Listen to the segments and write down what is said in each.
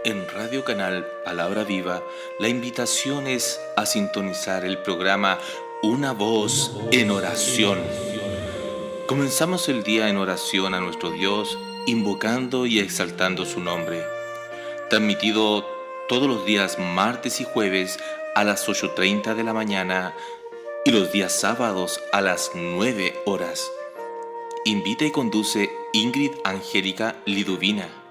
En Radio Canal Palabra Viva, la invitación es a sintonizar el programa Una Voz en Oración. Comenzamos el día en oración a nuestro Dios, invocando y exaltando su nombre. Transmitido todos los días martes y jueves a las 8:30 de la mañana y los días sábados a las 9 horas. Invita y conduce Ingrid Angélica Liduvina.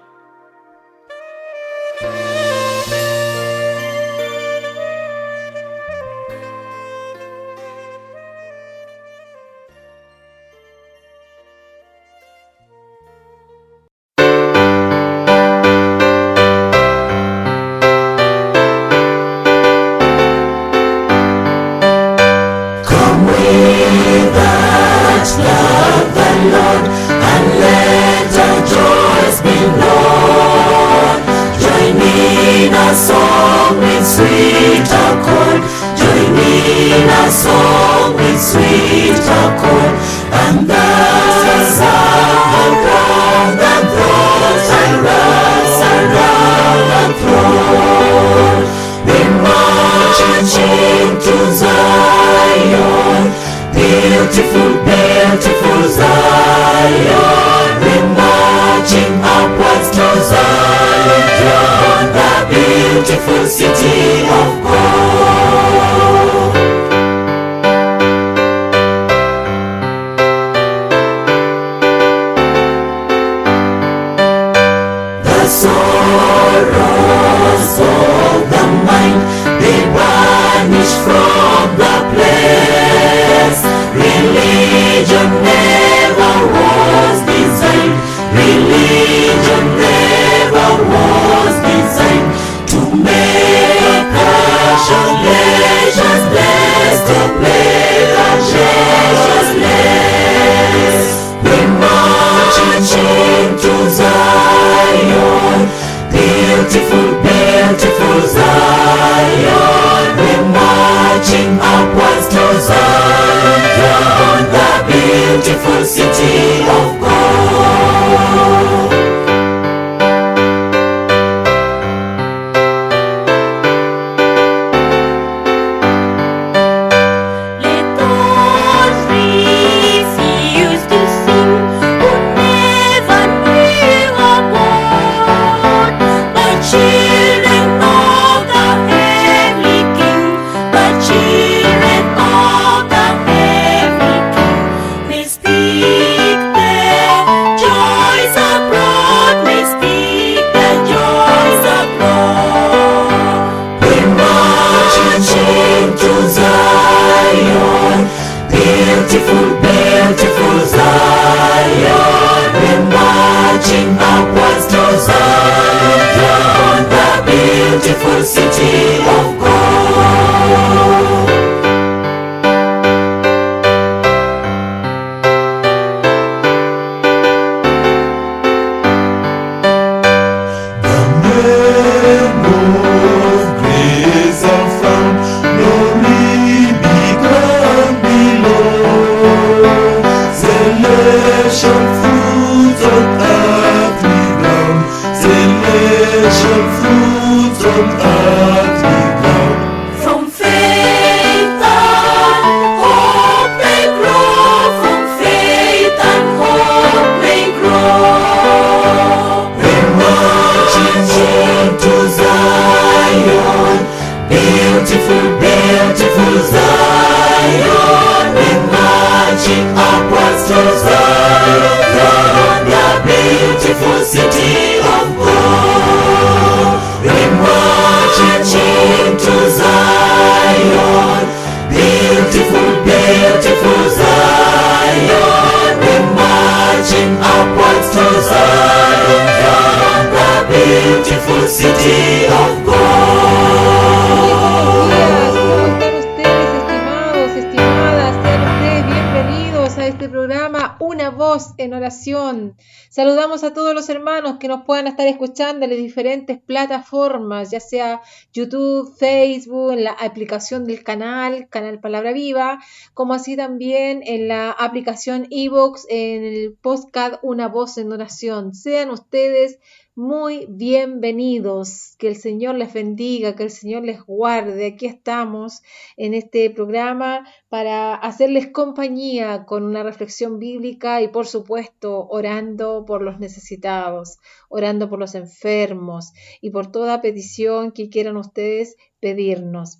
Saludamos a todos los hermanos que nos puedan estar escuchando en las diferentes plataformas, ya sea YouTube, Facebook, en la aplicación del canal Palabra Viva, como así también en la aplicación iVoox, en el podcast Una Voz en Oración. Sean ustedes muy bienvenidos. Que el Señor les bendiga, que el Señor les guarde. Aquí estamos en este programa para hacerles compañía con una reflexión bíblica y, por supuesto, orando por los necesitados, orando por los enfermos y por toda petición que quieran ustedes pedirnos.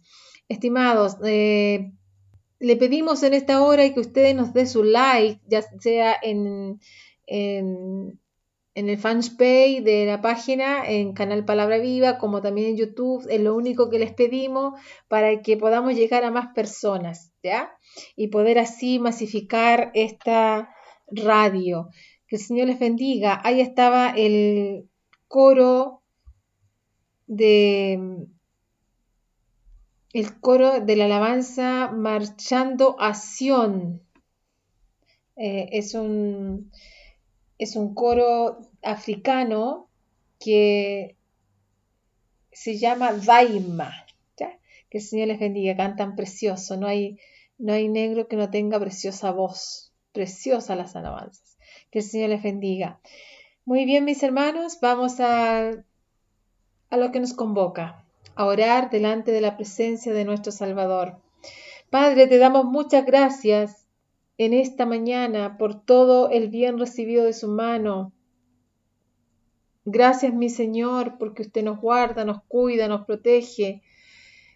Estimados, le pedimos en esta hora que ustedes nos den su like, ya sea en el fanpage de la página, en Canal Palabra Viva, como también en YouTube. Es lo único que les pedimos para que podamos llegar a más personas, ¿ya? Y poder así masificar esta radio. Que el Señor les bendiga. Ahí estaba el coro de la alabanza Marchando a Sion. Es un coro africano que se llama Daima, ¿ya? Que el Señor les bendiga, cantan precioso, no hay negro que no tenga preciosa voz, preciosas las alabanzas, que el Señor les bendiga. Muy bien, mis hermanos, vamos a lo que nos convoca, a orar delante de la presencia de nuestro Salvador. Padre, te damos muchas gracias en esta mañana por todo el bien recibido de su mano. Gracias, mi Señor, porque usted nos guarda, nos cuida, nos protege.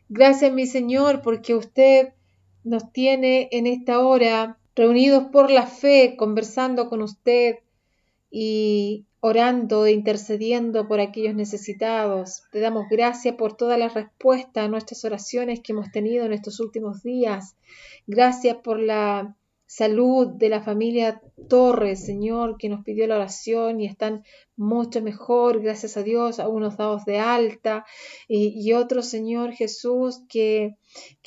Gracias, mi Señor, porque usted nos tiene en esta hora reunidos por la fe, conversando con usted y orando e intercediendo por aquellos necesitados. Te damos gracias por todas las respuestas a nuestras oraciones que hemos tenido en estos últimos días. Gracias por la salud de la familia Torres, Señor, que nos pidió la oración y están mucho mejor, gracias a Dios, a unos dados de alta y otros, Señor Jesús, que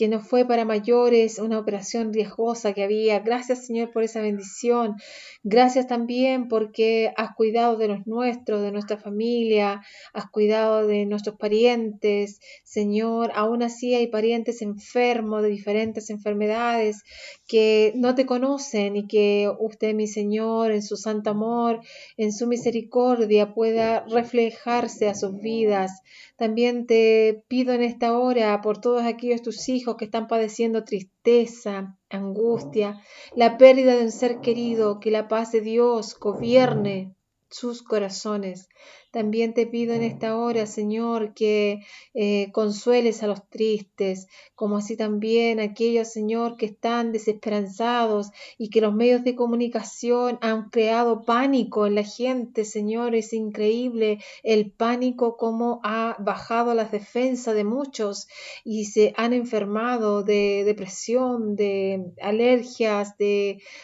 no fue para mayores, una operación riesgosa que había. Gracias, Señor, por esa bendición. Gracias también porque has cuidado de los nuestros, de nuestra familia, has cuidado de nuestros parientes, Señor. Aún así hay parientes enfermos de diferentes enfermedades que no te conocen y que usted, mi Señor, en su santo amor, en su misericordia, pueda reflejarse a sus vidas. También te pido en esta hora por todos aquellos tus hijos que están padeciendo tristeza, angustia, la pérdida de un ser querido, que la paz de Dios gobierne sus corazones. También te pido en esta hora, Señor, que consueles a los tristes, como así también aquellos, Señor, que están desesperanzados y que los medios de comunicación han creado pánico en la gente, Señor. Es increíble el pánico como ha bajado las defensas de muchos y se han enfermado de depresión, de alergias,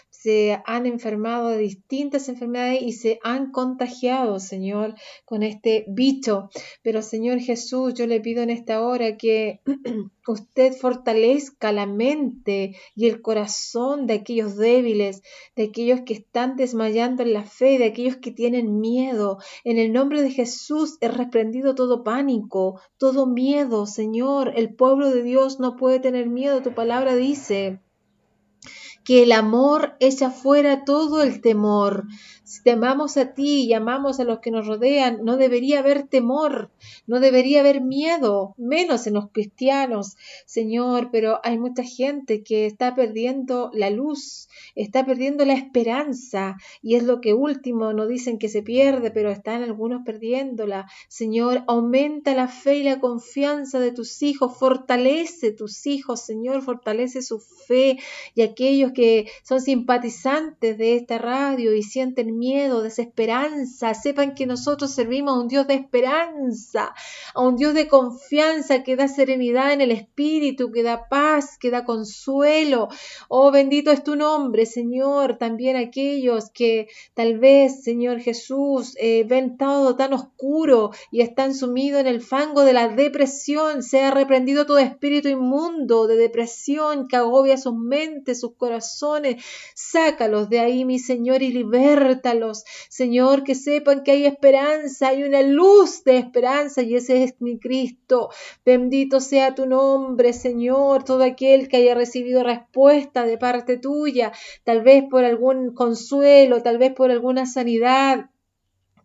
se han enfermado de distintas enfermedades y se han contagiado, Señor, con este bicho. Pero, Señor Jesús, yo le pido en esta hora que usted fortalezca la mente y el corazón de aquellos débiles, de aquellos que están desmayando en la fe, de aquellos que tienen miedo. En el nombre de Jesús es reprendido todo pánico, todo miedo, Señor. El pueblo de Dios no puede tener miedo. Tu palabra dice que el amor echa fuera todo el temor. Si te amamos a ti y amamos a los que nos rodean, no debería haber temor, no debería haber miedo, menos en los cristianos, Señor, pero hay mucha gente que está perdiendo la luz, está perdiendo la esperanza, y es lo que último nos dicen que se pierde, pero están algunos perdiéndola. Señor, aumenta la fe y la confianza de tus hijos, fortalece tus hijos, Señor, fortalece su fe, y aquellos que son simpatizantes de esta radio y sienten miedo, desesperanza, sepan que nosotros servimos a un Dios de esperanza, a un Dios de confianza que da serenidad en el espíritu, que da paz, que da consuelo. Oh, bendito es tu nombre, Señor. También aquellos que tal vez, Señor Jesús, ven todo tan oscuro y están sumidos en el fango de la depresión, sea reprendido todo espíritu inmundo de depresión que agobia sus mentes, sus corazones. Sácalos de ahí, mi Señor, y libértalos, Señor, que sepan que hay esperanza, hay una luz de esperanza, y ese es mi Cristo. Bendito sea tu nombre, Señor. Todo aquel que haya recibido respuesta de parte tuya, tal vez por algún consuelo, tal vez por alguna sanidad,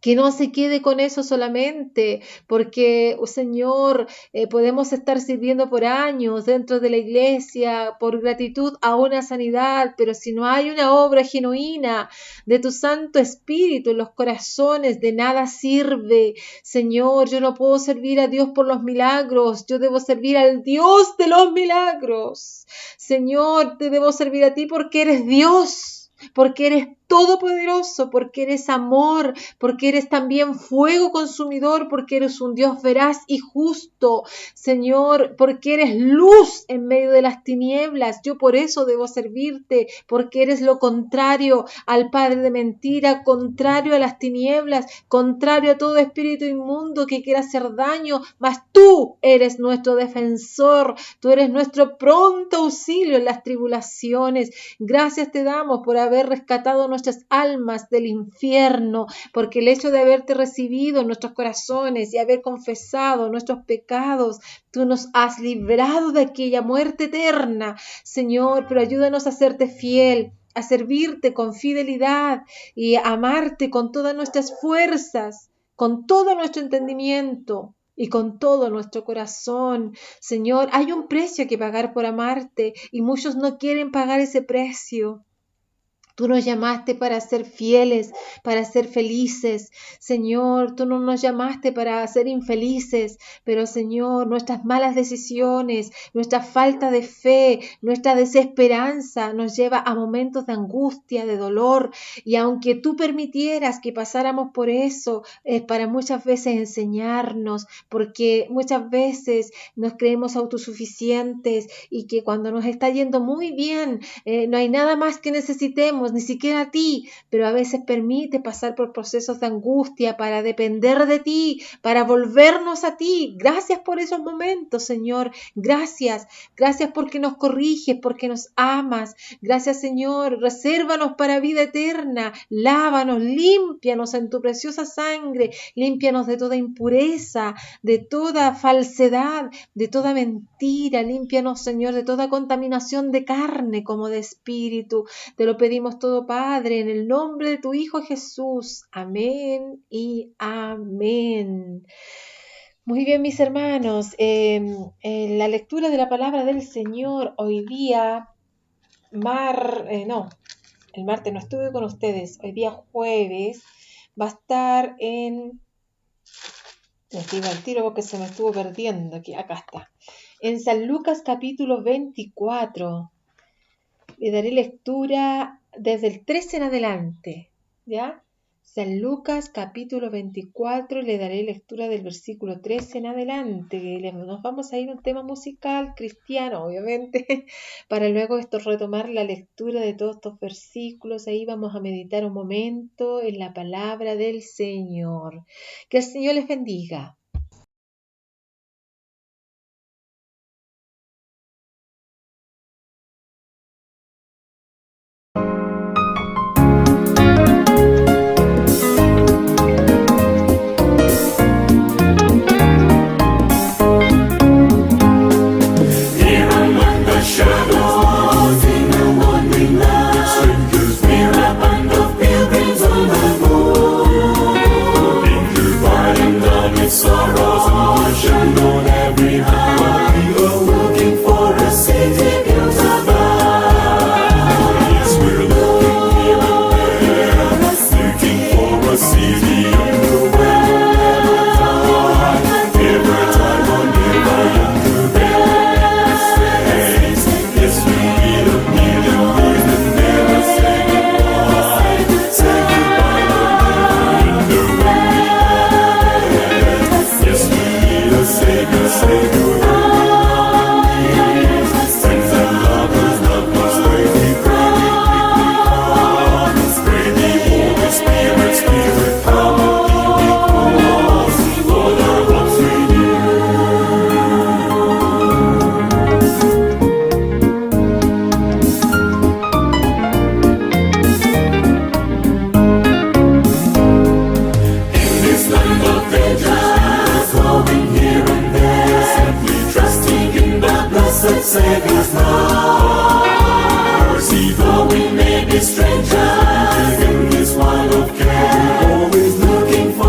Que no se quede con eso solamente, porque, oh Señor, podemos estar sirviendo por años dentro de la iglesia, por gratitud a una sanidad, pero si no hay una obra genuina de tu Santo Espíritu en los corazones, de nada sirve. Señor, yo no puedo servir a Dios por los milagros, yo debo servir al Dios de los milagros. Señor, te debo servir a ti porque eres Dios, porque eres todopoderoso, porque eres amor, porque eres también fuego consumidor, porque eres un Dios veraz y justo, Señor, porque eres luz en medio de las tinieblas. Yo por eso debo servirte, porque eres lo contrario al padre de mentira, contrario a las tinieblas, contrario a todo espíritu inmundo que quiera hacer daño, mas tú eres nuestro defensor, tú eres nuestro pronto auxilio en las tribulaciones. Gracias te damos por haber rescatado nuestras almas del infierno, porque el hecho de haberte recibido en nuestros corazones y haber confesado nuestros pecados, tú nos has librado de aquella muerte eterna, Señor, pero ayúdanos a serte fiel, a servirte con fidelidad y a amarte con todas nuestras fuerzas, con todo nuestro entendimiento y con todo nuestro corazón. Señor, hay un precio que pagar por amarte y muchos no quieren pagar ese precio. Tú nos llamaste para ser fieles, para ser felices. Señor, tú no nos llamaste para ser infelices, pero Señor, nuestras malas decisiones, nuestra falta de fe, nuestra desesperanza nos lleva a momentos de angustia, de dolor. Y aunque tú permitieras que pasáramos por eso, es para muchas veces enseñarnos, porque muchas veces nos creemos autosuficientes y que cuando nos está yendo muy bien, no hay nada más que necesitemos, ni siquiera a ti, pero a veces permite pasar por procesos de angustia para depender de ti, para volvernos a ti. Gracias por esos momentos, Señor. Gracias porque nos corriges, porque nos amas. Gracias, Señor. Resérvanos para vida eterna. Lávanos, límpianos en tu preciosa sangre. Límpianos de toda impureza, de toda falsedad, de toda mentira. Límpianos, Señor, de toda contaminación de carne como de espíritu. Te lo pedimos todo, Padre, en el nombre de tu Hijo Jesús. Amén y amén. Muy bien, mis hermanos, en la lectura de la palabra del Señor hoy día, el martes no estuve con ustedes, hoy día jueves, va a estar en, les digo al tiro porque se me estuvo perdiendo, acá está, en San Lucas capítulo 24, le daré lectura desde el 13 en adelante, ¿ya? San Lucas capítulo 24, le daré lectura del versículo 13 en adelante. Nos vamos a ir a un tema musical cristiano, obviamente, para luego retomar la lectura de todos estos versículos. Ahí vamos a meditar un momento en la palabra del Señor. Que el Señor les bendiga. Savior's mercy, though we may be strangers in this world of care, always looking for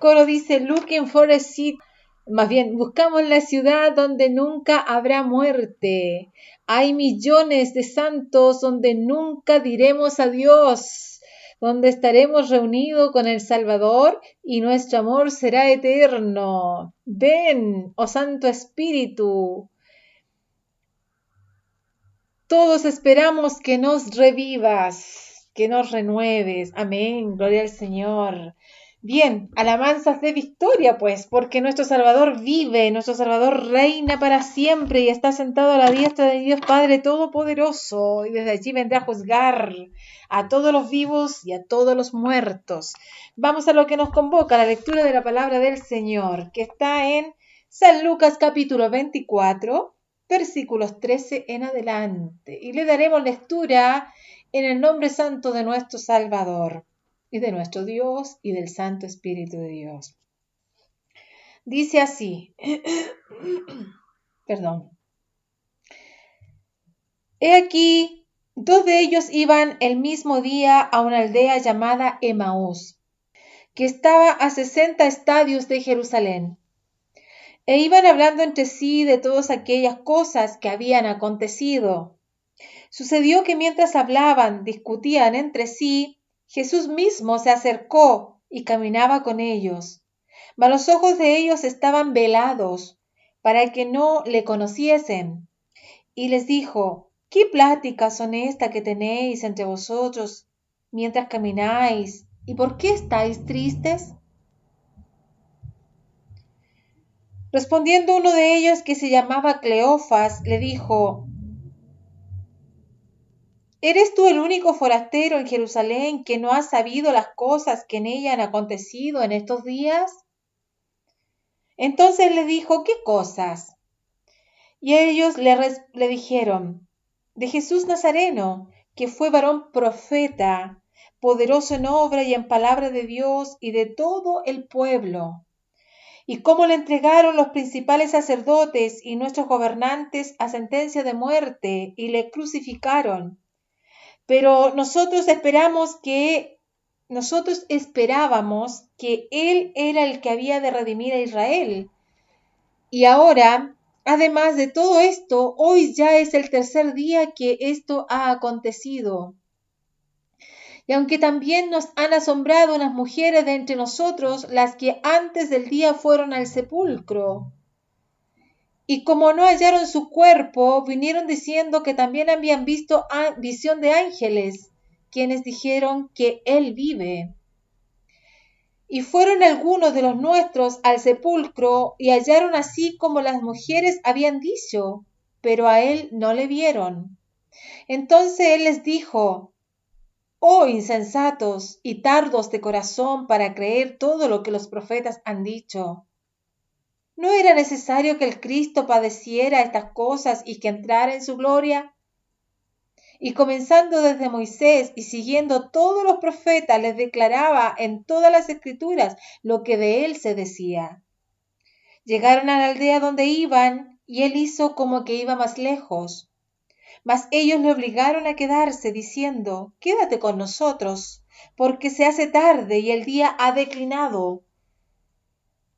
Coro dice, looking for a city. Más bien, buscamos la ciudad donde nunca habrá muerte. Hay millones de santos donde nunca diremos adiós, donde estaremos reunidos con el Salvador y nuestro amor será eterno. Ven, oh Santo Espíritu. Todos esperamos que nos revivas, que nos renueves. Amén, gloria al Señor. Bien, alabanzas de victoria, pues, porque nuestro Salvador vive, nuestro Salvador reina para siempre y está sentado a la diestra de Dios Padre Todopoderoso, y desde allí vendrá a juzgar a todos los vivos y a todos los muertos. Vamos a lo que nos convoca, la lectura de la palabra del Señor, que está en San Lucas capítulo 24, versículos 13 en adelante, y le daremos lectura en el nombre santo de nuestro Salvador y de nuestro Dios y del Santo Espíritu de Dios. Dice así, perdón. He aquí, dos de ellos iban el mismo día a una aldea llamada Emaús, que estaba a 60 estadios de Jerusalén, e iban hablando entre sí de todas aquellas cosas que habían acontecido. Sucedió que mientras hablaban, discutían entre sí, Jesús mismo se acercó y caminaba con ellos. Mas los ojos de ellos estaban velados, para que no le conociesen. Y les dijo, ¿qué pláticas son estas que tenéis entre vosotros mientras camináis? ¿Y por qué estáis tristes? Respondiendo uno de ellos, que se llamaba Cleofas, le dijo, ¿eres tú el único forastero en Jerusalén que no ha sabido las cosas que en ella han acontecido en estos días? Entonces le dijo, ¿qué cosas? Y ellos le dijeron, de Jesús Nazareno, que fue varón profeta, poderoso en obra y en palabra de Dios y de todo el pueblo, y cómo le entregaron los principales sacerdotes y nuestros gobernantes a sentencia de muerte y le crucificaron. Pero nosotros esperábamos que Él era el que había de redimir a Israel. Y ahora, además de todo esto, hoy ya es el tercer día que esto ha acontecido. Y aunque también nos han asombrado unas mujeres de entre nosotros, las que antes del día fueron al sepulcro. Y como no hallaron su cuerpo, vinieron diciendo que también habían visto visión de ángeles, quienes dijeron que Él vive. Y fueron algunos de los nuestros al sepulcro y hallaron así como las mujeres habían dicho, pero a Él no le vieron. Entonces Él les dijo, oh insensatos y tardos de corazón para creer todo lo que los profetas han dicho. ¿No era necesario que el Cristo padeciera estas cosas y que entrara en su gloria? Y comenzando desde Moisés y siguiendo todos los profetas, les declaraba en todas las escrituras lo que de él se decía. Llegaron a la aldea donde iban, y él hizo como que iba más lejos. Mas ellos le obligaron a quedarse, diciendo, quédate con nosotros, porque se hace tarde y el día ha declinado.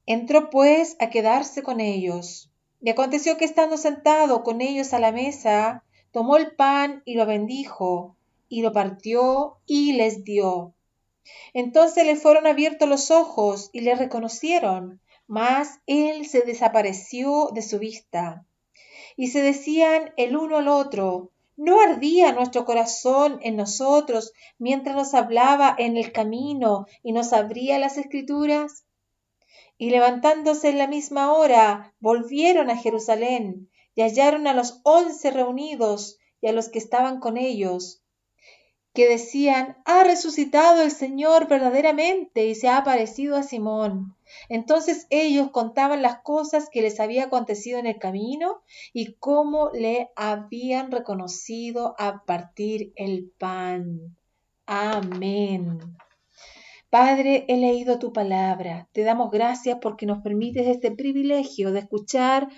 Entró pues a quedarse con ellos. Y aconteció que estando sentado con ellos a la mesa, tomó el pan y lo bendijo, y lo partió y les dio. Entonces le fueron abiertos los ojos y le reconocieron, mas él se desapareció de su vista. Y se decían el uno al otro, ¿no ardía nuestro corazón en nosotros mientras nos hablaba en el camino y nos abría las escrituras? Y levantándose en la misma hora, volvieron a Jerusalén, y hallaron a los 11 reunidos, y a los que estaban con ellos, que decían, ha resucitado el Señor verdaderamente, y se ha aparecido a Simón. Entonces ellos contaban las cosas que les había acontecido en el camino, y cómo le habían reconocido a partir el pan. Amén. Padre, he leído tu palabra. Te damos gracias porque nos permites este privilegio de escuchar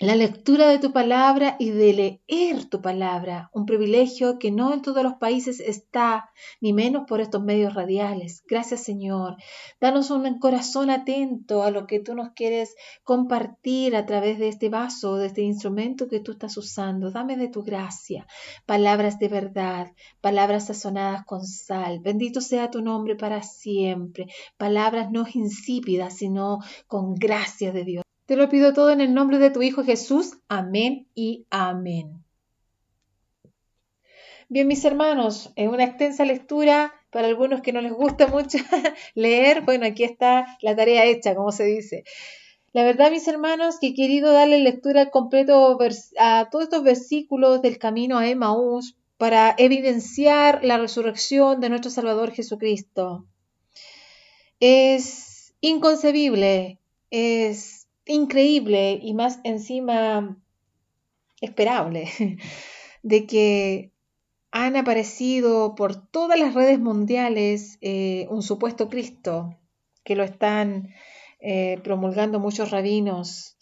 la lectura de tu palabra y de leer tu palabra, un privilegio que no en todos los países está, ni menos por estos medios radiales. Gracias, Señor. Danos un corazón atento a lo que tú nos quieres compartir a través de este vaso, de este instrumento que tú estás usando. Dame de tu gracia, palabras de verdad, palabras sazonadas con sal. Bendito sea tu nombre para siempre. Palabras no insípidas, sino con gracia de Dios. Te lo pido todo en el nombre de tu Hijo Jesús. Amén y amén. Bien, mis hermanos, es una extensa lectura para algunos que no les gusta mucho leer. Bueno, aquí está la tarea hecha, como se dice. La verdad, mis hermanos, que he querido darle lectura al completo a todos estos versículos del camino a Emaús para evidenciar la resurrección de nuestro Salvador Jesucristo. Es inconcebible, es increíble y más encima esperable de que han aparecido por todas las redes mundiales un supuesto Cristo que lo están promulgando muchos rabinos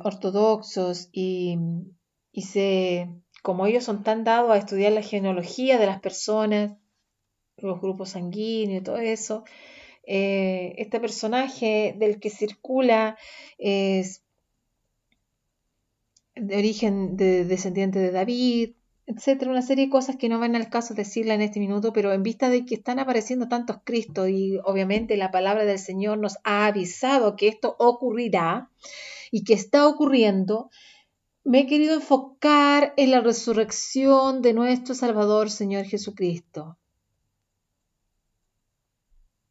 ortodoxos y como ellos son tan dados a estudiar la genealogía de las personas, los grupos sanguíneos y todo eso, este personaje del que circula es de origen descendiente de David, etcétera, una serie de cosas que no van al caso decirla en este minuto, pero en vista de que están apareciendo tantos Cristos y obviamente la palabra del Señor nos ha avisado que esto ocurrirá y que está ocurriendo, me he querido enfocar en la resurrección de nuestro Salvador, Señor Jesucristo.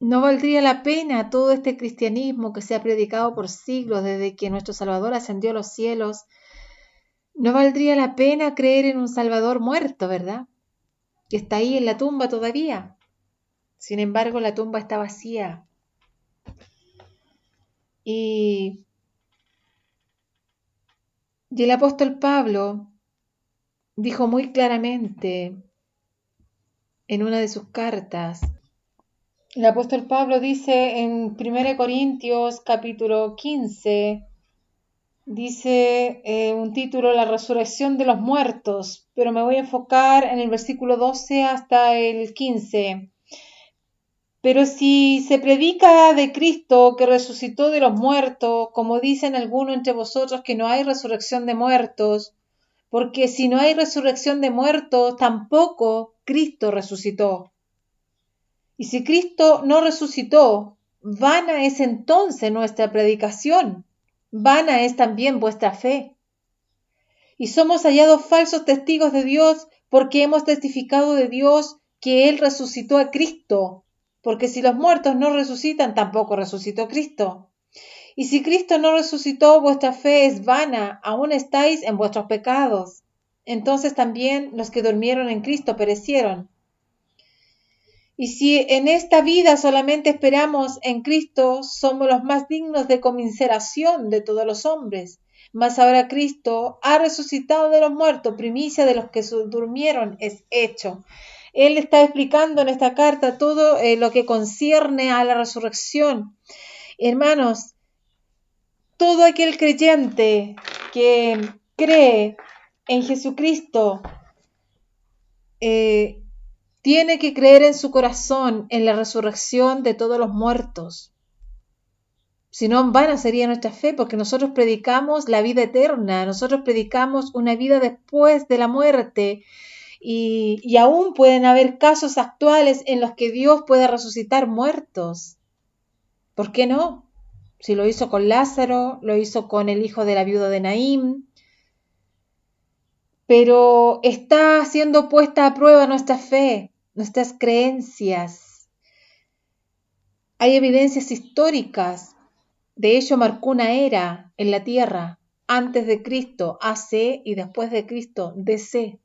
¿No valdría la pena todo este cristianismo que se ha predicado por siglos desde que nuestro Salvador ascendió a los cielos? ¿No valdría la pena creer en un Salvador muerto, verdad? Que está ahí en la tumba todavía. Sin embargo, la tumba está vacía. Y el apóstol Pablo dijo muy claramente en una de sus cartas, el apóstol Pablo dice en 1 Corintios capítulo 15, dice un título, La resurrección de los muertos, pero me voy a enfocar en el versículo 12 hasta el 15. Pero si se predica de Cristo que resucitó de los muertos, como dicen algunos entre vosotros que no hay resurrección de muertos, porque si no hay resurrección de muertos, tampoco Cristo resucitó. Y si Cristo no resucitó, vana es entonces nuestra predicación, vana es también vuestra fe. Y somos hallados falsos testigos de Dios porque hemos testificado de Dios que Él resucitó a Cristo, porque si los muertos no resucitan, tampoco resucitó Cristo. Y si Cristo no resucitó, vuestra fe es vana, aún estáis en vuestros pecados. Entonces también los que durmieron en Cristo perecieron. Y si en esta vida solamente esperamos en Cristo, somos los más dignos de conmiseración de todos los hombres. Mas ahora Cristo ha resucitado de los muertos, primicia de los que durmieron es hecho. Él está explicando en esta carta todo lo que concierne a la resurrección. Hermanos, todo aquel creyente que cree en Jesucristo, tiene que creer en su corazón en la resurrección de todos los muertos. Si no, en vana sería nuestra fe, porque nosotros predicamos la vida eterna, nosotros predicamos una vida después de la muerte, y aún pueden haber casos actuales en los que Dios puede resucitar muertos. ¿Por qué no? Si lo hizo con Lázaro, lo hizo con el hijo de la viuda de Naín, pero está siendo puesta a prueba nuestra fe, nuestras creencias. Hay evidencias históricas. De hecho, marcó una era en la tierra, antes de Cristo, AC, y después de Cristo, DC.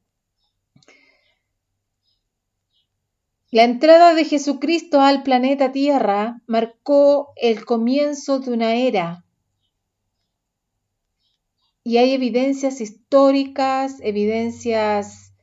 La entrada de Jesucristo al planeta Tierra marcó el comienzo de una era. Y hay evidencias históricas, evidencias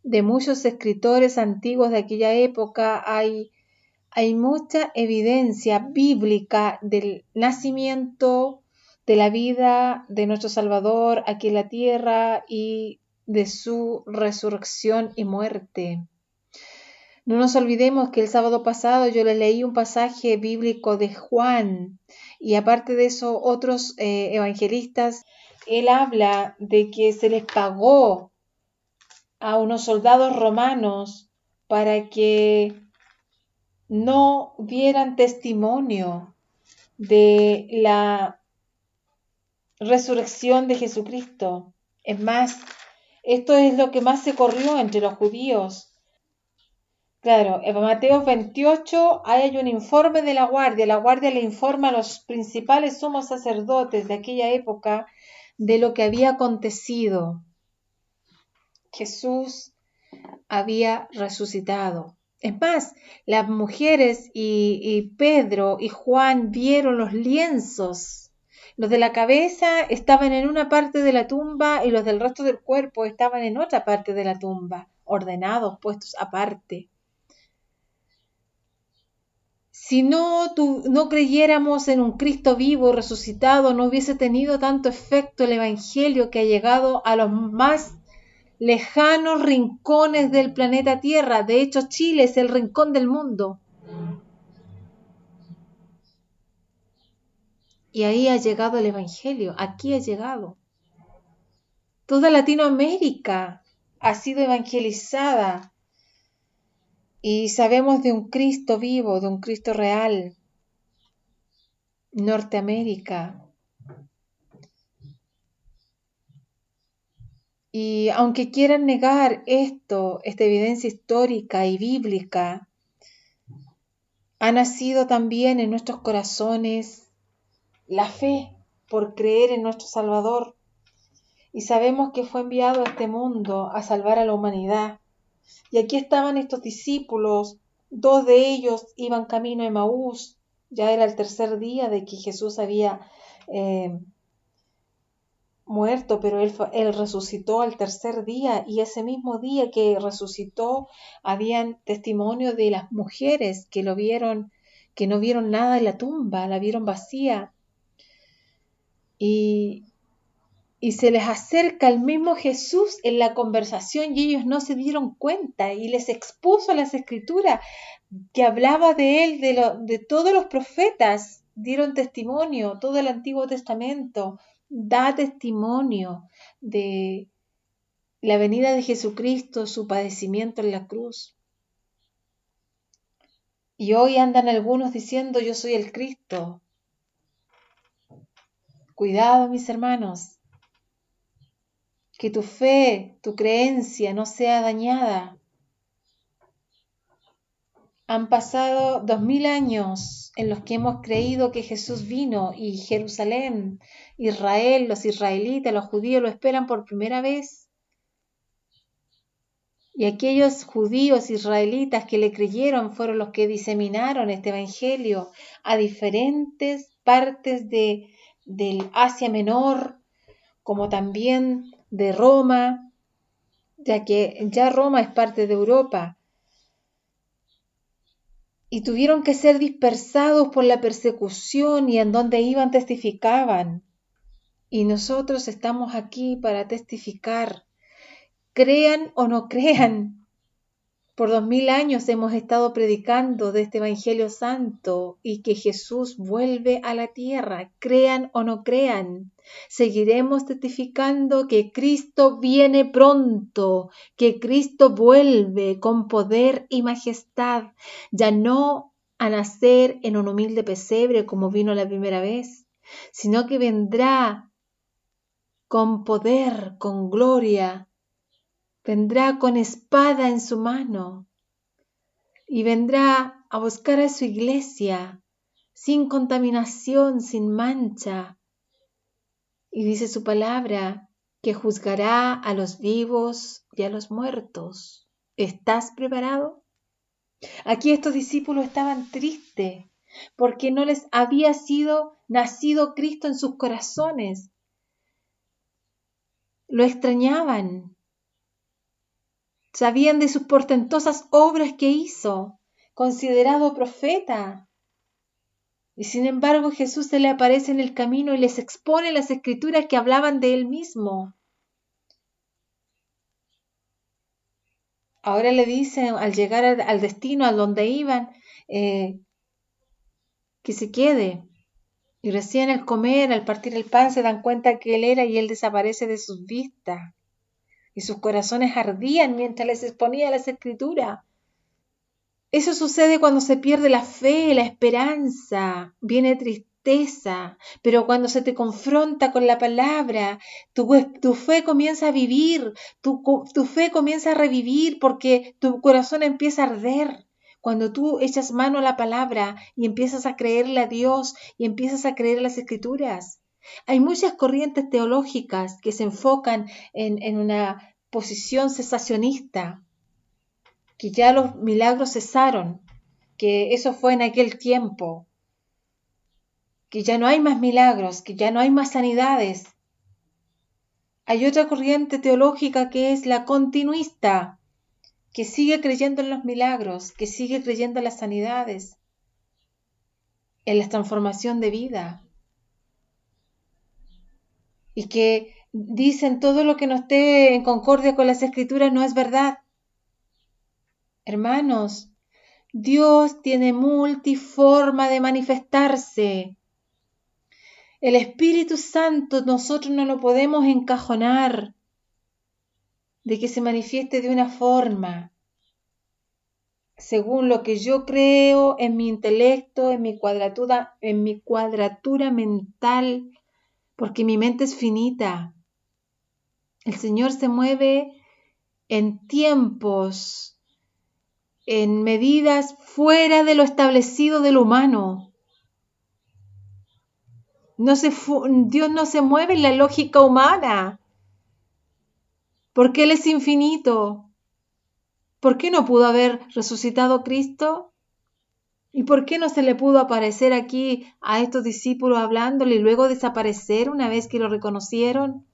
de muchos escritores antiguos de aquella época. Hay mucha evidencia bíblica del nacimiento, de la vida de nuestro Salvador aquí en la tierra y de su resurrección y muerte. No nos olvidemos que el sábado pasado yo le leí un pasaje bíblico de Juan y aparte de eso otros evangelistas, él habla de que se les pagó a unos soldados romanos para que no dieran testimonio de la resurrección de Jesucristo. Es más, esto es lo que más se corrió entre los judíos. Claro, en Mateo 28 hay un informe de la guardia le informa a los principales sumos sacerdotes de aquella época de lo que había acontecido. Jesús había resucitado. Es más, las mujeres y Pedro y Juan vieron los lienzos. Los de la cabeza estaban en una parte de la tumba y los del resto del cuerpo estaban en otra parte de la tumba, ordenados, puestos aparte. Si no creyéramos en un Cristo vivo, resucitado, no hubiese tenido tanto efecto el Evangelio que ha llegado a los más lejanos rincones del planeta Tierra. De hecho, Chile es el rincón del mundo. Y ahí ha llegado el Evangelio, aquí ha llegado. Toda Latinoamérica ha sido evangelizada y sabemos de un Cristo vivo, de un Cristo real. Norteamérica. Y aunque quieran negar esta evidencia histórica y bíblica, ha nacido también en nuestros corazones la fe por creer en nuestro Salvador. Y sabemos que fue enviado a este mundo a salvar a la humanidad. Y aquí estaban estos discípulos, 2 de ellos iban camino a Emaús, ya era el tercer día de que Jesús había muerto, pero él resucitó al tercer día y ese mismo día que resucitó habían testimonio de las mujeres que lo vieron, que no vieron nada en la tumba, la vieron vacía y se les acerca el mismo Jesús en la conversación y ellos no se dieron cuenta y les expuso las escrituras que hablaba de él, de todos los profetas dieron testimonio, todo el Antiguo Testamento da testimonio de la venida de Jesucristo, su padecimiento en la cruz. Y hoy andan algunos diciendo yo soy el Cristo. Cuidado, mis hermanos, que tu fe, tu creencia no sea dañada. Han pasado 2000 años en los que hemos creído que Jesús vino y Jerusalén, Israel, los israelitas, los judíos lo esperan por primera vez. Y aquellos judíos israelitas que le creyeron fueron los que diseminaron este evangelio a diferentes partes del Asia Menor, como también de Roma, ya que ya Roma es parte de Europa. Y tuvieron que ser dispersados por la persecución y en donde iban testificaban. Y nosotros estamos aquí para testificar. Crean o no crean, por 2000 años hemos estado predicando de este Evangelio Santo y que Jesús vuelve a la tierra. Crean o no crean, seguiremos testificando que Cristo viene pronto, que Cristo vuelve con poder y majestad, ya no a nacer en un humilde pesebre como vino la primera vez, sino que vendrá con poder, con gloria, vendrá con espada en su mano y vendrá a buscar a su iglesia sin contaminación, sin mancha. Y dice su palabra que juzgará a los vivos y a los muertos. ¿Estás preparado? Aquí estos discípulos estaban tristes porque no les había sido nacido Cristo en sus corazones. Lo extrañaban. Sabían de sus portentosas obras que hizo, considerado profeta. Y sin embargo Jesús se le aparece en el camino y les expone las escrituras que hablaban de él mismo. Ahora le dicen al llegar al destino, a donde iban, que se quede. Y recién al comer, al partir el pan, se dan cuenta que él era y él desaparece de sus vistas. Y sus corazones ardían mientras les exponía las escrituras. Eso sucede cuando se pierde la fe, la esperanza, viene tristeza, pero cuando se te confronta con la palabra, tu fe comienza a vivir, tu fe comienza a revivir porque tu corazón empieza a arder. Cuando tú echas mano a la palabra y empiezas a creerle a Dios y empiezas a creer las escrituras. Hay muchas corrientes teológicas que se enfocan en una posición cesacionista, que ya los milagros cesaron, que eso fue en aquel tiempo, que ya no hay más milagros, que ya no hay más sanidades. Hay otra corriente teológica que es la continuista, que sigue creyendo en los milagros, que sigue creyendo en las sanidades, en la transformación de vida, y que dicen todo lo que no esté en concordia con las escrituras no es verdad. Hermanos, Dios tiene multiforma de manifestarse. El Espíritu Santo nosotros no lo podemos encajonar de que se manifieste de una forma, según lo que yo creo en mi intelecto, en mi cuadratura mental, porque mi mente es finita. El Señor se mueve en tiempos, en medidas fuera de lo establecido de lo humano. Dios no se mueve en la lógica humana, porque Él es infinito. ¿Por qué no pudo haber resucitado Cristo? ¿Y por qué no se le pudo aparecer aquí a estos discípulos hablándole y luego desaparecer una vez que lo reconocieron?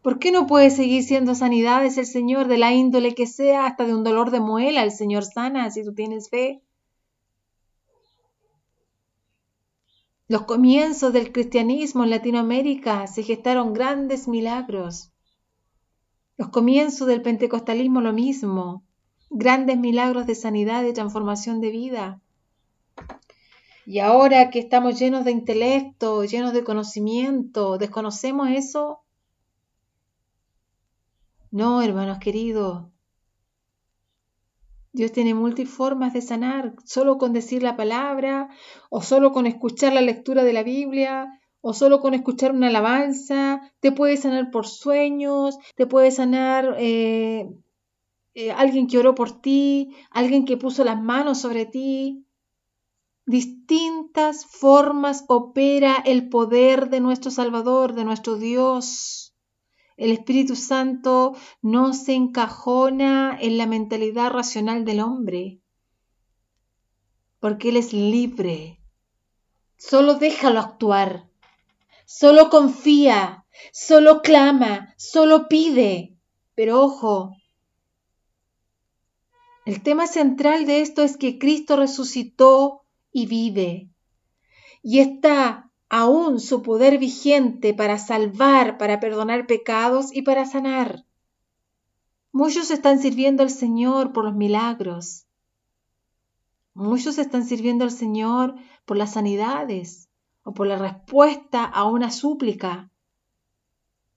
¿Por qué no puede seguir siendo sanidades el Señor de la índole que sea, hasta de un dolor de muela el Señor sana si tú tienes fe? Los comienzos del cristianismo en Latinoamérica se gestaron grandes milagros. Los comienzos del pentecostalismo lo mismo, grandes milagros de sanidad y transformación de vida. Y ahora que estamos llenos de intelecto, llenos de conocimiento, ¿desconocemos eso? No, hermanos queridos. Dios tiene multiformas de sanar, solo con decir la palabra, o solo con escuchar la lectura de la Biblia, o solo con escuchar una alabanza. Te puede sanar por sueños, te puede sanar alguien que oró por ti, alguien que puso las manos sobre ti. Distintas formas opera el poder de nuestro Salvador, de nuestro Dios. El Espíritu Santo no se encajona en la mentalidad racional del hombre, porque Él es libre. Solo déjalo actuar, solo confía, solo clama, solo pide. Pero ojo, el tema central de esto es que Cristo resucitó y vive, y está aún su poder vigente para salvar, para perdonar pecados y para sanar. Muchos están sirviendo al Señor por los milagros. Muchos están sirviendo al Señor por las sanidades o por la respuesta a una súplica.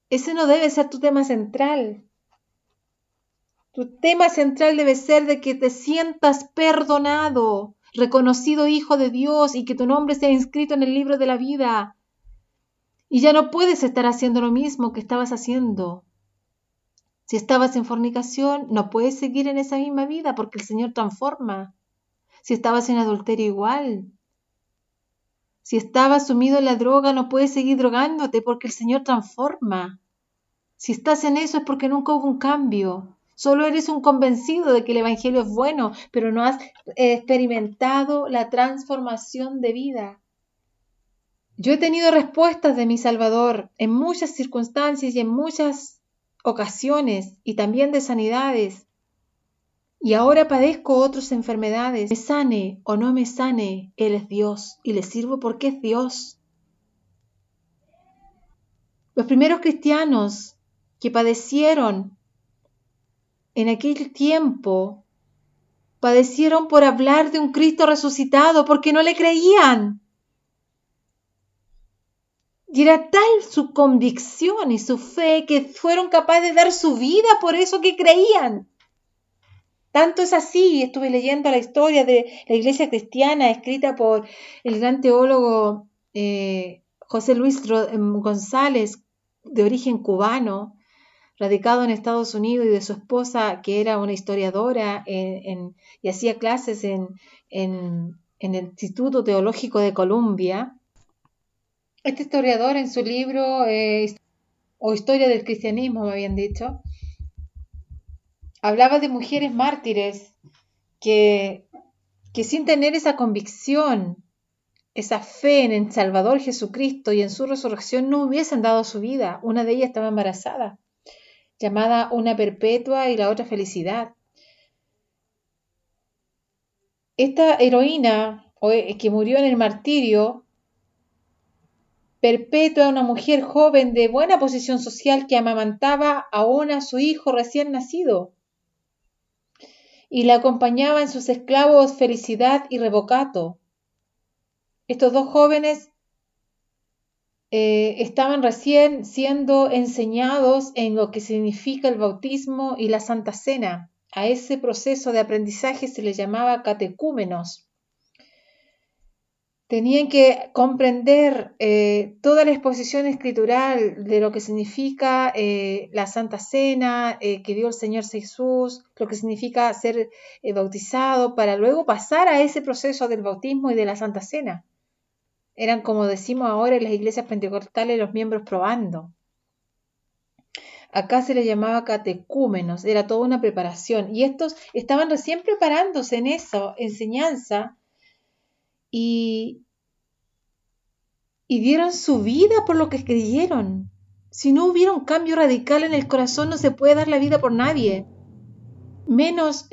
Ese no debe ser tu tema central. Tu tema central debe ser de que te sientas perdonado, reconocido hijo de Dios y que tu nombre sea inscrito en el libro de la vida. Y ya no puedes estar haciendo lo mismo que estabas haciendo. Si estabas en fornicación, no puedes seguir en esa misma vida porque el Señor transforma. Si estabas en adulterio, igual. Si estabas sumido en la droga, no puedes seguir drogándote porque el Señor transforma. Si estás en eso es porque nunca hubo un cambio. Solo eres un convencido de que el Evangelio es bueno, pero no has experimentado la transformación de vida. Yo he tenido respuestas de mi Salvador en muchas circunstancias y en muchas ocasiones, y también de sanidades. y ahora padezco otras enfermedades. Me sane o no me sane, Él es Dios y le sirvo porque es Dios. Los primeros cristianos que padecieron en aquel tiempo, padecieron por hablar de un Cristo resucitado porque no le creían. Y era tal su convicción y su fe que fueron capaces de dar su vida por eso que creían. Tanto es así, estuve leyendo la historia de la iglesia cristiana escrita por el gran teólogo José Luis González, de origen cubano, radicado en Estados Unidos, y de su esposa, que era una historiadora y hacía clases en el Instituto Teológico de Columbia. Este historiador, en su libro, o Historia del Cristianismo, me habían dicho, hablaba de mujeres mártires que sin tener esa convicción, esa fe en el Salvador Jesucristo y en su resurrección, no hubiesen dado su vida. Una de ellas estaba embarazada, llamada Una Perpetua y la otra Felicidad. Esta heroína que murió en el martirio, Perpetua, una mujer joven de buena posición social que amamantaba aún a su hijo recién nacido y la acompañaba en sus esclavos Felicidad y Revocato. Estos dos jóvenes estaban recién siendo enseñados en lo que significa el bautismo y la Santa Cena. A ese proceso de aprendizaje se le llamaba catecúmenos. Tenían que comprender toda la exposición escritural de lo que significa la Santa Cena que dio el Señor Jesús, lo que significa ser bautizado, para luego pasar a ese proceso del bautismo y de la Santa Cena. Eran, como decimos ahora en las iglesias pentecostales, los miembros probando. Acá se les llamaba catecúmenos, era toda una preparación. Y estos estaban recién preparándose en eso, enseñanza, y dieron su vida por lo que creyeron. Si no hubiera un cambio radical en el corazón, no se puede dar la vida por nadie. Menos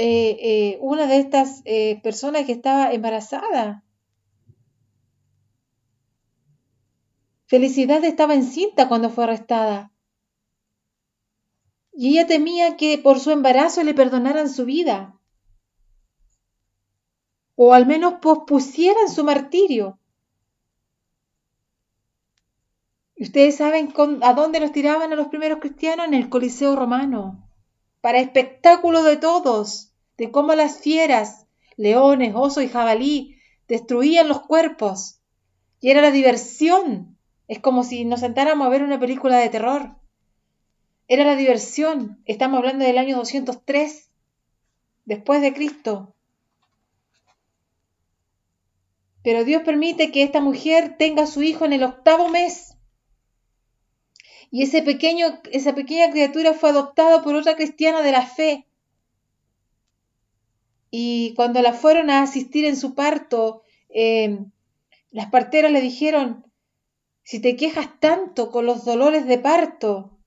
una de estas personas que estaba embarazada. Felicidad estaba encinta cuando fue arrestada. Y ella temía que por su embarazo le perdonaran su vida. O al menos pospusieran su martirio. ¿Y ustedes saben a dónde los tiraban a los primeros cristianos? En el Coliseo romano. Para espectáculo de todos, de cómo las fieras, leones, osos y jabalí, destruían los cuerpos. Y era la diversión. Es como si nos sentáramos a ver una película de terror. Era la diversión. Estamos hablando del año 203, después de Cristo. Pero Dios permite que esta mujer tenga a su hijo en el 8º mes. Y esa pequeña criatura fue adoptada por otra cristiana de la fe. Y cuando la fueron a asistir en su parto, las parteras le dijeron: si te quejas tanto con los dolores de parto,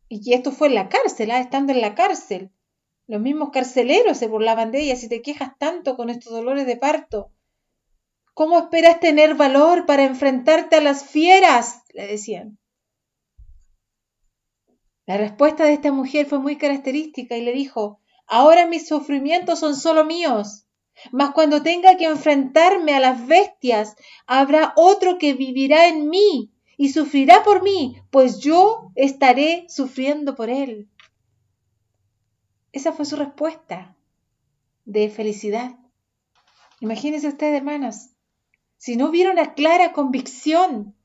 y que esto fue en la cárcel, estando en la cárcel, los mismos carceleros se burlaban de ella: si te quejas tanto con estos dolores de parto, ¿cómo esperas tener valor para enfrentarte a las fieras?, le decían. La respuesta de esta mujer fue muy característica y le dijo: ahora mis sufrimientos son solo míos, mas cuando tenga que enfrentarme a las bestias, habrá otro que vivirá en mí y sufrirá por mí, pues yo estaré sufriendo por él. Esa fue su respuesta de felicidad. Imagínense ustedes, hermanos, si no hubiera una clara convicción.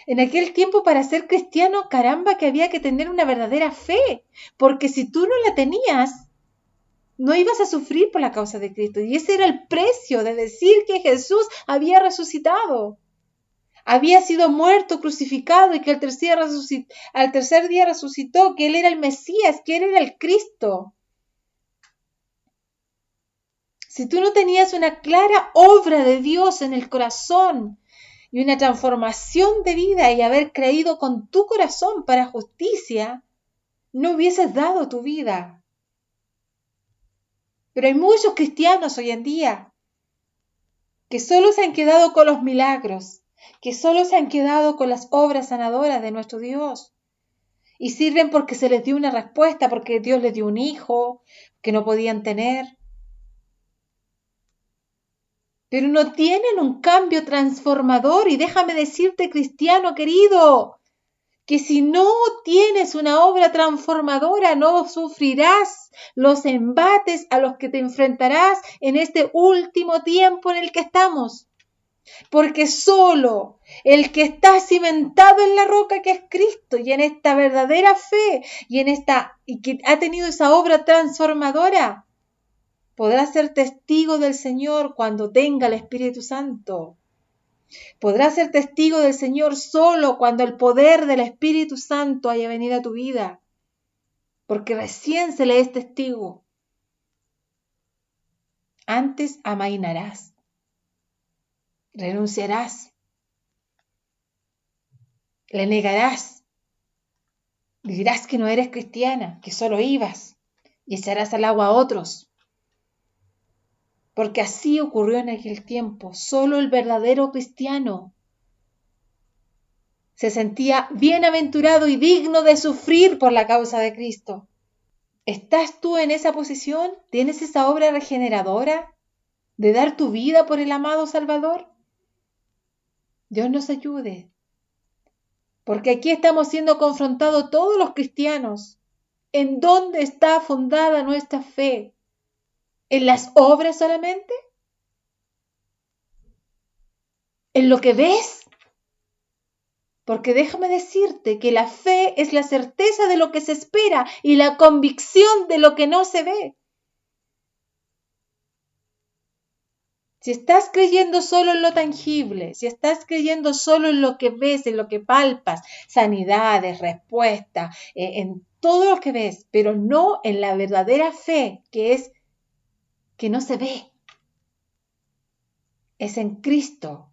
En aquel tiempo, para ser cristiano, caramba, que había que tener una verdadera fe, porque si tú no la tenías, no ibas a sufrir por la causa de Cristo. Y ese era el precio de decir que Jesús había resucitado, había sido muerto, crucificado, y que al tercer día resucitó, que Él era el Mesías, que Él era el Cristo. Si tú no tenías una clara obra de Dios en el corazón, y una transformación de vida y haber creído con tu corazón para justicia, no hubieses dado tu vida. Pero hay muchos cristianos hoy en día que solo se han quedado con los milagros, que solo se han quedado con las obras sanadoras de nuestro Dios. Y sirven porque se les dio una respuesta, porque Dios les dio un hijo que no podían tener. Pero no tienen un cambio transformador. Y déjame decirte, cristiano querido, que si no tienes una obra transformadora, no sufrirás los embates a los que te enfrentarás en este último tiempo en el que estamos. Porque solo el que está cimentado en la roca que es Cristo y en esta verdadera fe y que ha tenido esa obra transformadora, podrá ser testigo del Señor cuando tenga el Espíritu Santo. Podrá ser testigo del Señor solo cuando el poder del Espíritu Santo haya venido a tu vida, porque recién se le es testigo. Antes amainarás, renunciarás, le negarás, dirás que no eres cristiana, que solo ibas y echarás al agua a otros. Porque así ocurrió en aquel tiempo. Solo el verdadero cristiano se sentía bienaventurado y digno de sufrir por la causa de Cristo. ¿Estás tú en esa posición? ¿Tienes esa obra regeneradora de dar tu vida por el amado Salvador? Dios nos ayude. Porque aquí estamos siendo confrontados todos los cristianos. ¿En dónde está fundada nuestra fe? ¿En las obras solamente? ¿En lo que ves? Porque déjame decirte que la fe es la certeza de lo que se espera y la convicción de lo que no se ve. Si estás creyendo solo en lo tangible, si estás creyendo solo en lo que ves, en lo que palpas, sanidades, respuestas, en todo lo que ves, pero no en la verdadera fe, que es que no se ve, es en Cristo.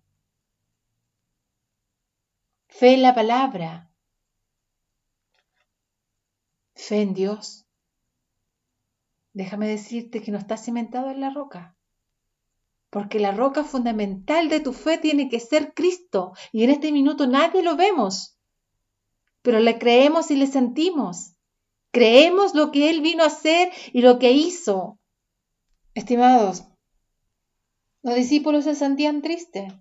Fe en la palabra, fe en Dios. Déjame decirte que no estás cimentado en la roca. Porque la roca fundamental de tu fe tiene que ser Cristo. Y en este minuto nadie lo vemos. Pero le creemos y le sentimos. Creemos lo que Él vino a hacer y lo que hizo. Estimados, los discípulos se sentían tristes.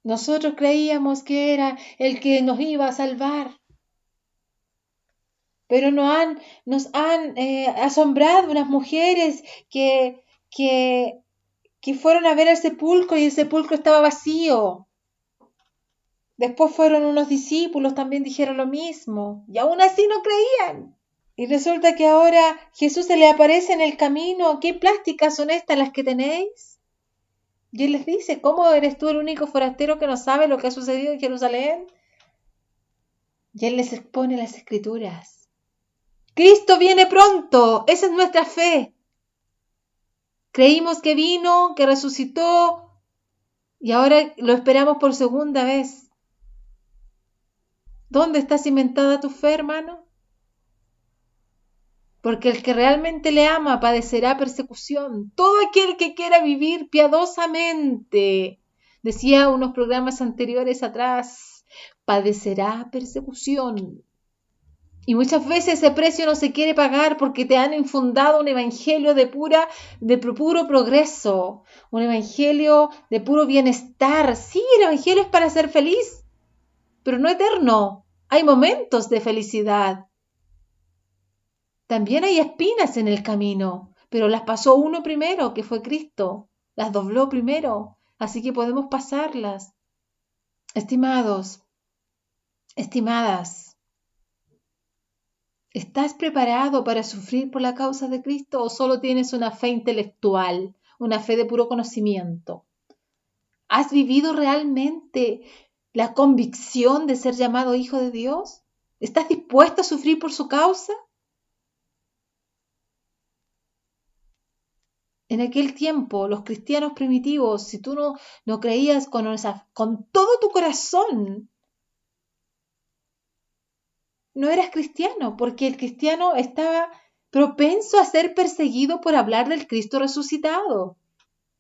Nosotros creíamos que era el que nos iba a salvar. Pero nos han asombrado unas mujeres que fueron a ver el sepulcro y el sepulcro estaba vacío. Después fueron unos discípulos, también dijeron lo mismo, y aún así no creían. Y resulta que ahora Jesús se le aparece en el camino. ¿Qué plásticas son estas las que tenéis? Y Él les dice, ¿cómo eres tú el único forastero que no sabe lo que ha sucedido en Jerusalén? Y Él les expone las Escrituras. Cristo viene pronto, esa es nuestra fe. Creímos que vino, que resucitó, y ahora lo esperamos por segunda vez. ¿Dónde está cimentada tu fe, hermano? Porque el que realmente le ama padecerá persecución. Todo aquel que quiera vivir piadosamente, decía unos programas anteriores atrás, padecerá persecución. Y muchas veces ese precio no se quiere pagar porque te han infundado un evangelio de puro progreso, un evangelio de puro bienestar. Sí, el evangelio es para ser feliz, pero no eterno. Hay momentos de felicidad. También hay espinas en el camino, pero las pasó uno primero, que fue Cristo. Las dobló primero, así que podemos pasarlas. Estimados, estimadas, ¿estás preparado para sufrir por la causa de Cristo o solo tienes una fe intelectual, una fe de puro conocimiento? ¿Has vivido realmente la convicción de ser llamado hijo de Dios? ¿Estás dispuesto a sufrir por su causa? En aquel tiempo, los cristianos primitivos, si tú no creías con todo tu corazón, no eras cristiano, porque el cristiano estaba propenso a ser perseguido por hablar del Cristo resucitado.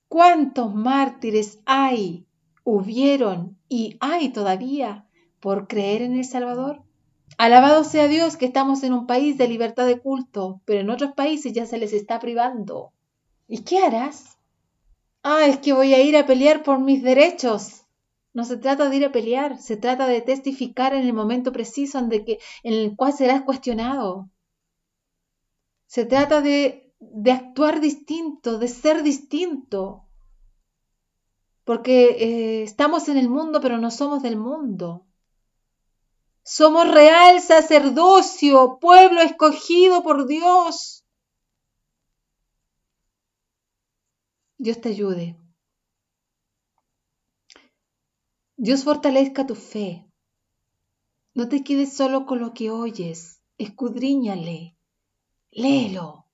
¿Cuántos mártires hubieron y hay todavía por creer en el Salvador? Alabado sea Dios que estamos en un país de libertad de culto, pero en otros países ya se les está privando. ¿Y qué harás? Es que voy a ir a pelear por mis derechos. No se trata de ir a pelear, se trata de testificar en el momento preciso en el cual serás cuestionado. Se trata de actuar distinto, de ser distinto. Porque estamos en el mundo, pero no somos del mundo. Somos real sacerdocio, pueblo escogido por Dios. Dios te ayude. Dios fortalezca tu fe. No te quedes solo con lo que oyes. Escudriñale. Léelo.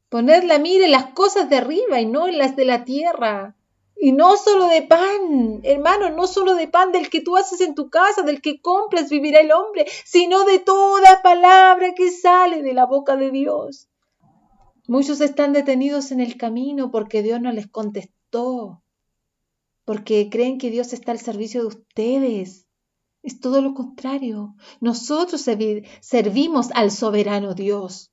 Poned la mira en las cosas de arriba y no en las de la tierra. Y no solo de pan, hermano, no solo de pan del que tú haces en tu casa, del que compras vivirá el hombre, sino de toda palabra que sale de la boca de Dios. Muchos están detenidos en el camino porque Dios no les contestó, porque creen que Dios está al servicio de ustedes. Es todo lo contrario. Nosotros servimos al soberano Dios.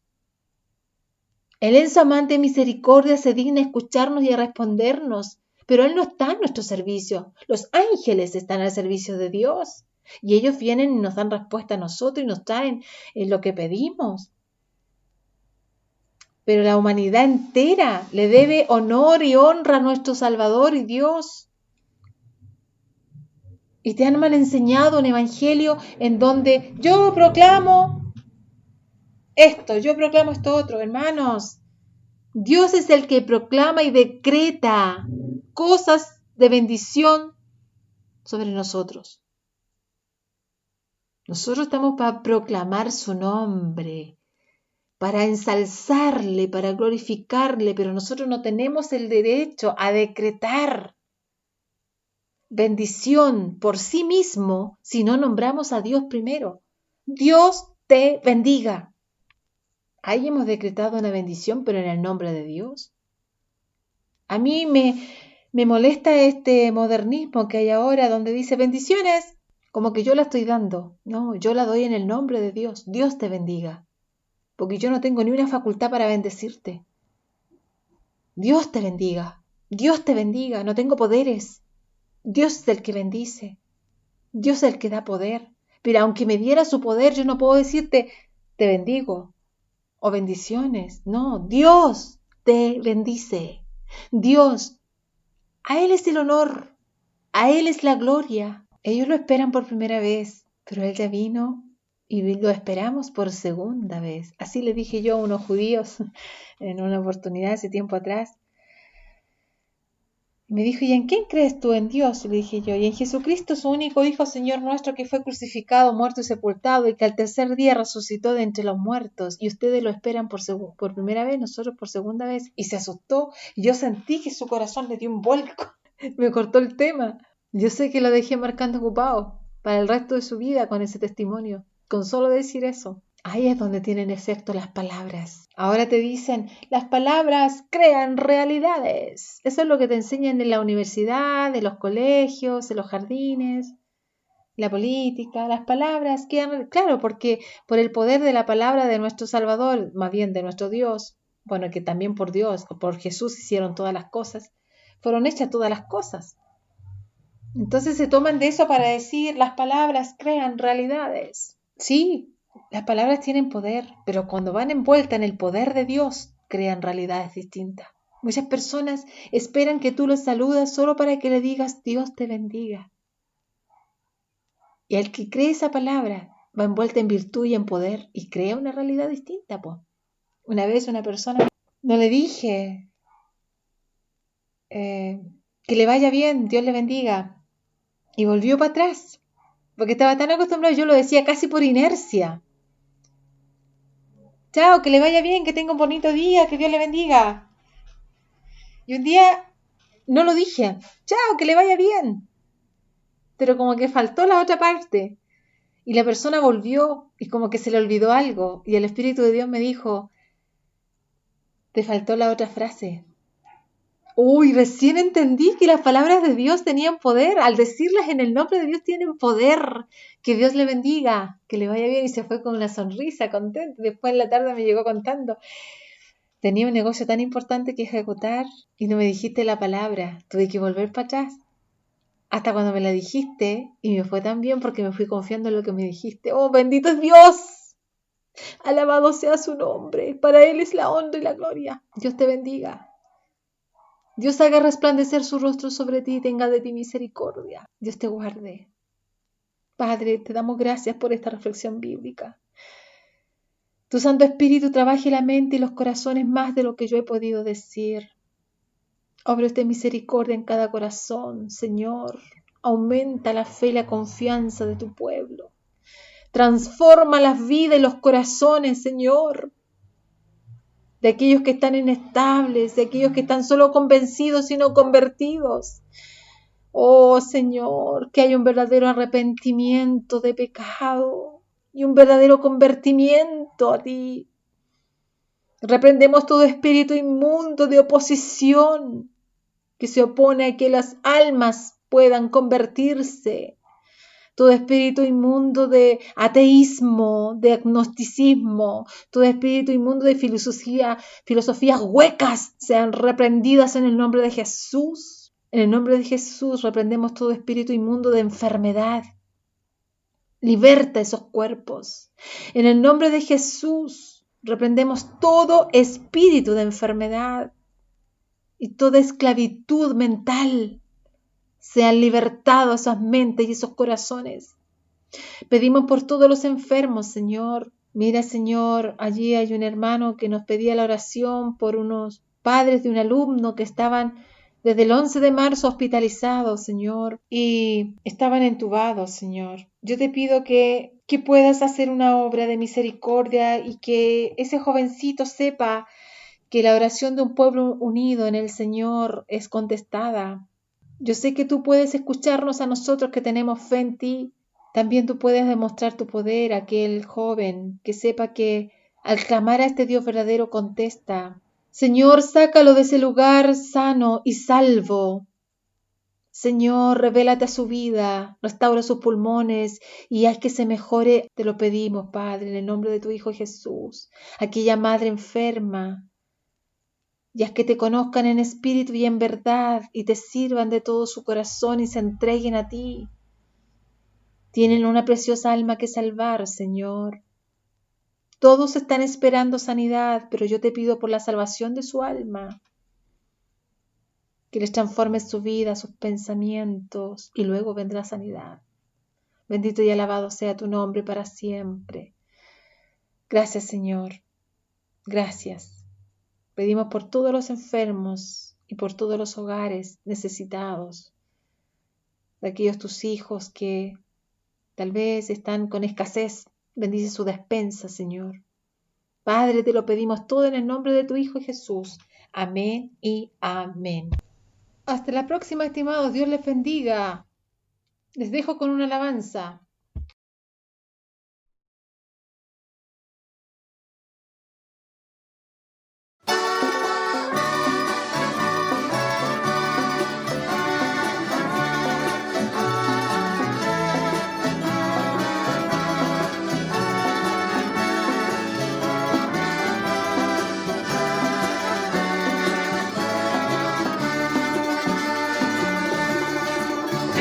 Él en su amante misericordia se digna a escucharnos y a respondernos, pero Él no está en nuestro servicio. Los ángeles están al servicio de Dios y ellos vienen y nos dan respuesta a nosotros y nos traen lo que pedimos. Pero la humanidad entera le debe honor y honra a nuestro Salvador y Dios. Y te han mal enseñado un evangelio en donde yo proclamo esto otro, hermanos. Dios es el que proclama y decreta cosas de bendición sobre nosotros. Nosotros estamos para proclamar su nombre, para ensalzarle, para glorificarle, pero nosotros no tenemos el derecho a decretar bendición por sí mismo si no nombramos a Dios primero. Dios te bendiga. Ahí hemos decretado una bendición, pero en el nombre de Dios. A mí me molesta este modernismo que hay ahora donde dice bendiciones, como que yo la estoy dando. No, yo la doy en el nombre de Dios. Dios te bendiga. Porque yo no tengo ni una facultad para bendecirte. Dios te bendiga. Dios te bendiga. No tengo poderes. Dios es el que bendice. Dios es el que da poder. Pero aunque me diera su poder, yo no puedo decirte, te bendigo. O bendiciones. No, Dios te bendice. Dios, a Él es el honor, a Él es la gloria. Ellos lo esperan por primera vez, pero Él ya vino y lo esperamos por segunda vez. Así le dije yo a unos judíos en una oportunidad hace tiempo atrás. Me dijo, ¿y en quién crees tú? En Dios, le dije yo, y en Jesucristo, su único Hijo, Señor nuestro, que fue crucificado, muerto y sepultado, y que al tercer día resucitó de entre los muertos, y ustedes lo esperan por primera vez, nosotros por segunda vez. Y se asustó, y yo sentí que su corazón le dio un vuelco, me cortó el tema. Yo sé que lo dejé marcando ocupado para el resto de su vida con ese testimonio, con solo decir eso. Ahí es donde tienen efecto las palabras. Ahora te dicen, las palabras crean realidades. Eso es lo que te enseñan en la universidad, en los colegios, en los jardines, la política. Las palabras crean, claro, porque por el poder de la palabra de nuestro Salvador, más bien de nuestro Dios, bueno, que también por Dios o por Jesús hicieron todas las cosas, fueron hechas todas las cosas. Entonces se toman de eso para decir, las palabras crean realidades. Sí, las palabras tienen poder, pero cuando van envueltas en el poder de Dios, crean realidades distintas. Muchas personas esperan que tú los saludas solo para que le digas Dios te bendiga. Y el que cree esa palabra va envuelta en virtud y en poder y crea una realidad distinta. Una vez una persona, no le dije que le vaya bien, Dios le bendiga. Y volvió para atrás, porque estaba tan acostumbrado, yo lo decía casi por inercia. Chao, que le vaya bien, que tenga un bonito día, que Dios le bendiga. Y un día no lo dije, chao, que le vaya bien. Pero como que faltó la otra parte. Y la persona volvió y como que se le olvidó algo. Y el Espíritu de Dios me dijo, te faltó la otra frase. Uy, recién entendí que las palabras de Dios tenían poder. Al decirlas en el nombre de Dios tienen poder. Que Dios le bendiga, que le vaya bien. Y se fue con una sonrisa, contenta. Después en la tarde me llegó contando. Tenía un negocio tan importante que ejecutar y no me dijiste la palabra. Tuve que volver para atrás. Hasta cuando me la dijiste y me fue tan bien porque me fui confiando en lo que me dijiste. ¡Oh, bendito es Dios! Alabado sea su nombre. Para Él es la honra y la gloria. Dios te bendiga. Dios haga resplandecer su rostro sobre ti y tenga de ti misericordia. Dios te guarde. Padre, te damos gracias por esta reflexión bíblica. Tu Santo Espíritu trabaje la mente y los corazones más de lo que yo he podido decir. Obra de misericordia en cada corazón, Señor. Aumenta la fe y la confianza de tu pueblo. Transforma las vidas y los corazones, Señor. De aquellos que están inestables, de aquellos que están solo convencidos y no convertidos. Oh Señor, que haya un verdadero arrepentimiento de pecado y un verdadero convertimiento a ti. Reprendemos todo espíritu inmundo de oposición que se opone a que las almas puedan convertirse. Todo espíritu inmundo de ateísmo, de agnosticismo, todo espíritu inmundo de filosofías huecas sean reprendidas en el nombre de Jesús. En el nombre de Jesús reprendemos todo espíritu inmundo de enfermedad. Liberta esos cuerpos. En el nombre de Jesús reprendemos todo espíritu de enfermedad y toda esclavitud mental. Sean libertados esas mentes y esos corazones. Pedimos por todos los enfermos, Señor. Mira, Señor, allí hay un hermano que nos pedía la oración por unos padres de un alumno que estaban desde el 11 de marzo hospitalizados, Señor, y estaban entubados, Señor. Yo te pido que puedas hacer una obra de misericordia y que ese jovencito sepa que la oración de un pueblo unido en el Señor es contestada. Yo sé que tú puedes escucharnos a nosotros que tenemos fe en ti. También tú puedes demostrar tu poder a aquel joven que sepa que al clamar a este Dios verdadero contesta. Señor, sácalo de ese lugar sano y salvo. Señor, revélate a su vida, restaura sus pulmones y haz que se mejore. Te lo pedimos, Padre, en el nombre de tu Hijo Jesús. Aquella madre enferma, y haz que te conozcan en espíritu y en verdad y te sirvan de todo su corazón y se entreguen a ti. Tienen una preciosa alma que salvar, Señor. Todos están esperando sanidad, pero yo te pido por la salvación de su alma, que les transformes su vida, sus pensamientos, y luego vendrá sanidad. Bendito y alabado sea tu nombre para siempre. Gracias, Señor. Gracias. Pedimos por todos los enfermos y por todos los hogares necesitados, de aquellos tus hijos que tal vez están con escasez. Bendice su despensa, Señor. Padre, te lo pedimos todo en el nombre de tu Hijo Jesús. Amén y amén. Hasta la próxima, estimados. Dios les bendiga. Les dejo con una alabanza.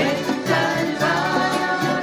El Calvario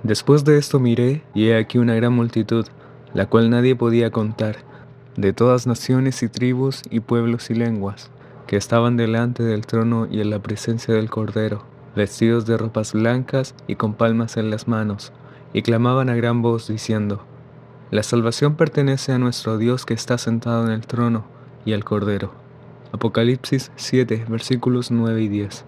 Después de esto miré, y he aquí una gran multitud, la cual nadie podía contar, de todas naciones y tribus y pueblos y lenguas, que estaban delante del trono y en la presencia del Cordero, vestidos de ropas blancas y con palmas en las manos, y clamaban a gran voz diciendo: La salvación pertenece a nuestro Dios que está sentado en el trono y al Cordero. Apocalipsis 7, versículos 9 y 10.